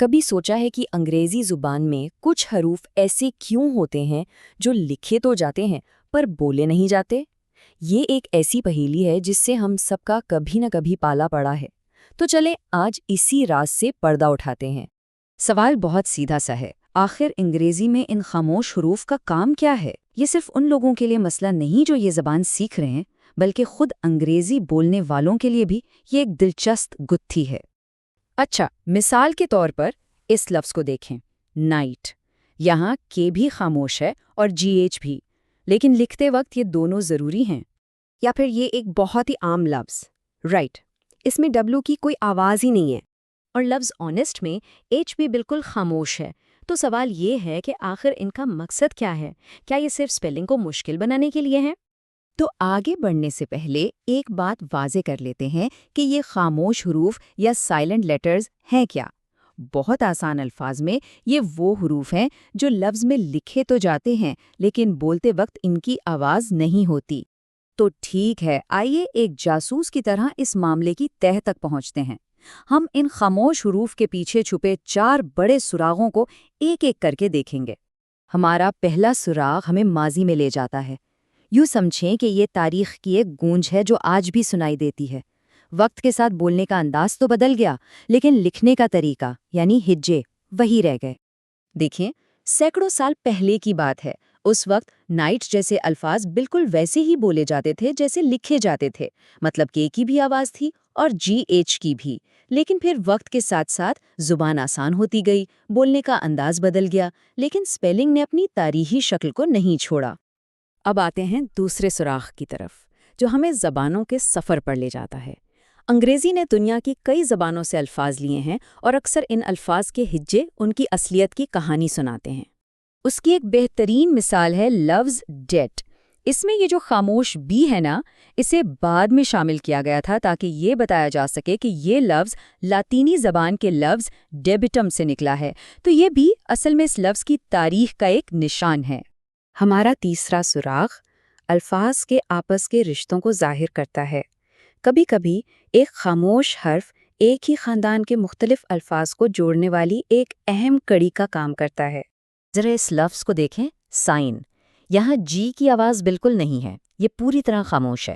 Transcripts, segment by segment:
کبھی سوچا ہے کہ انگریزی زبان میں کچھ حروف ایسے کیوں ہوتے ہیں جو لکھے تو جاتے ہیں پر بولے نہیں جاتے؟ یہ ایک ایسی پہیلی ہے جس سے ہم سب کا کبھی نہ کبھی پالا پڑا ہے۔ تو چلیں آج اسی راز سے پردہ اٹھاتے ہیں۔ سوال بہت سیدھا سا ہے، آخر انگریزی میں ان خاموش حروف کا کام کیا ہے؟ یہ صرف ان لوگوں کے لیے مسئلہ نہیں جو یہ زبان سیکھ رہے ہیں، بلکہ خود انگریزی بولنے والوں کے لیے بھی یہ ایک دلچسپ گتھی ہے۔ اچھا، مثال کے طور پر اس لفظ کو دیکھیں، نائٹ۔ یہاں کے بھی خاموش ہے اور جی ایچ بھی، لیکن لکھتے وقت یہ دونوں ضروری ہیں۔ یا پھر یہ ایک بہت ہی عام لفظ، رائٹ، اس میں ڈبلو کی کوئی آواز ہی نہیں ہے۔ اور لفظ آنیسٹ میں ایچ بھی بالکل خاموش ہے۔ تو سوال یہ ہے کہ آخر ان کا مقصد کیا ہے؟ کیا یہ صرف سپیلنگ کو مشکل بنانے کے لیے ہے؟ تو آگے بڑھنے سے پہلے ایک بات واضح کر لیتے ہیں کہ یہ خاموش حروف یا سائلنٹ لیٹرز ہیں کیا؟ بہت آسان الفاظ میں یہ وہ حروف ہیں جو لفظ میں لکھے تو جاتے ہیں لیکن بولتے وقت ان کی آواز نہیں ہوتی۔ تو ٹھیک ہے، آئیے ایک جاسوس کی طرح اس معاملے کی تہہ تک پہنچتے ہیں۔ ہم ان خاموش حروف کے پیچھے چھپے 4 بڑے سراغوں کو ایک ایک کر کے دیکھیں گے۔ ہمارا پہلا سراغ ہمیں ماضی میں لے جاتا ہے۔ یوں سمجھیں کہ یہ تاریخ کی ایک گونج ہے جو آج بھی سنائی دیتی ہے۔ وقت کے ساتھ بولنے کا انداز تو بدل گیا، لیکن لکھنے کا طریقہ یعنی ہجے وہی رہ گئے۔ دیکھیں، سینکڑوں سال پہلے کی بات ہے۔ اس وقت نائٹ جیسے الفاظ بالکل ویسے ہی بولے جاتے تھے جیسے لکھے جاتے تھے، مطلب کے کی بھی آواز تھی اور جی ایچ کی بھی۔ لیکن پھر وقت کے ساتھ ساتھ زبان آسان ہوتی گئی، بولنے کا انداز بدل گیا، لیکن سپیلنگ نے اپنی تاریخی شکل کو نہیں چھوڑا۔ اب آتے ہیں دوسرے سراغ کی طرف، جو ہمیں زبانوں کے سفر پر لے جاتا ہے۔ انگریزی نے دنیا کی کئی زبانوں سے الفاظ لیے ہیں اور اکثر ان الفاظ کے ہجے ان کی اصلیت کی کہانی سناتے ہیں۔ اس کی ایک بہترین مثال ہے لفظ ڈیٹ۔ اس میں یہ جو خاموش بی ہے نا، اسے بعد میں شامل کیا گیا تھا تاکہ یہ بتایا جا سکے کہ یہ لفظ لاطینی زبان کے لفظ ڈیبٹم سے نکلا ہے، تو یہ بھی اصل میں اس لفظ کی تاریخ کا ایک نشان ہے۔ ہمارا تیسرا سراغ الفاظ کے آپس کے رشتوں کو ظاہر کرتا ہے۔ کبھی کبھی ایک خاموش حرف ایک ہی خاندان کے مختلف الفاظ کو جوڑنے والی ایک اہم کڑی کا کام کرتا ہے۔ ذرا اس لفظ کو دیکھیں، سائن۔ یہاں جی کی آواز بالکل نہیں ہے، یہ پوری طرح خاموش ہے۔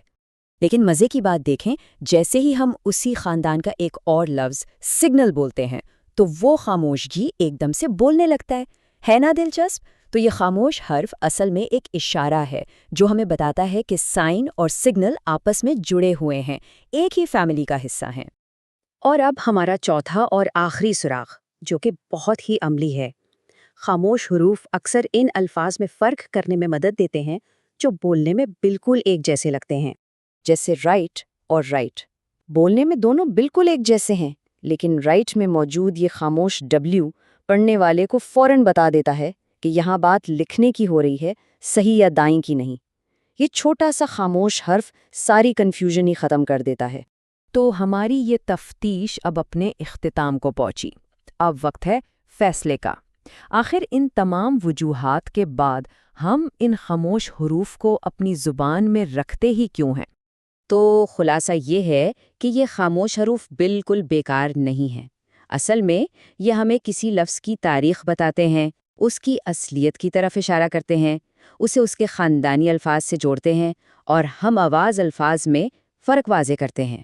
لیکن مزے کی بات دیکھیں، جیسے ہی ہم اسی خاندان کا ایک اور لفظ سگنل بولتے ہیں تو وہ خاموش جی ایک دم سے بولنے لگتا ہے نا دلچسپ؟ تو یہ خاموش حرف اصل میں ایک اشارہ ہے جو ہمیں بتاتا ہے کہ سائن اور سگنل آپس میں جڑے ہوئے ہیں، ایک ہی فیملی کا حصہ ہیں۔ اور اب ہمارا چوتھا اور آخری سراغ، جو کہ بہت ہی عملی ہے۔ خاموش حروف اکثر ان الفاظ میں فرق کرنے میں مدد دیتے ہیں جو بولنے میں بالکل ایک جیسے لگتے ہیں، جیسے رائٹ اور رائٹ۔ بولنے میں دونوں بالکل ایک جیسے ہیں، لیکن رائٹ میں موجود یہ خاموش ڈبلیو پڑھنے والے کو فوراً بتا دیتا ہے کہ یہاں بات لکھنے کی ہو رہی ہے، صحیح یا دائیں کی نہیں۔ یہ چھوٹا سا خاموش حرف ساری کنفیوژن ہی ختم کر دیتا ہے۔ تو ہماری یہ تفتیش اب اپنے اختتام کو پہنچی۔ اب وقت ہے فیصلے کا۔ آخر ان تمام وجوہات کے بعد ہم ان خاموش حروف کو اپنی زبان میں رکھتے ہی کیوں ہیں؟ تو خلاصہ یہ ہے کہ یہ خاموش حروف بالکل بیکار نہیں ہیں۔ اصل میں یہ ہمیں کسی لفظ کی تاریخ بتاتے ہیں، اس کی اصلیت کی طرف اشارہ کرتے ہیں، اسے اس کے خاندانی الفاظ سے جوڑتے ہیں اور ہم آواز الفاظ میں فرق واضح کرتے ہیں۔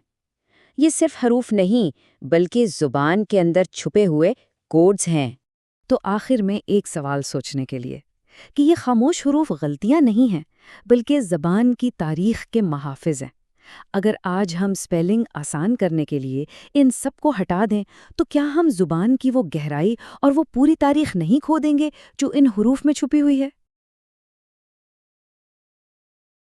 یہ صرف حروف نہیں بلکہ زبان کے اندر چھپے ہوئے کوڈز ہیں۔ تو آخر میں ایک سوال سوچنے کے لیے کہ یہ خاموش حروف غلطیاں نہیں ہیں بلکہ زبان کی تاریخ کے محافظ ہیں۔ اگر آج ہم سپیلنگ آسان کرنے کے لیے ان سب کو ہٹا دیں تو کیا ہم زبان کی وہ گہرائی اور وہ پوری تاریخ نہیں کھو دیں گے جو ان حروف میں چھپی ہوئی ہے؟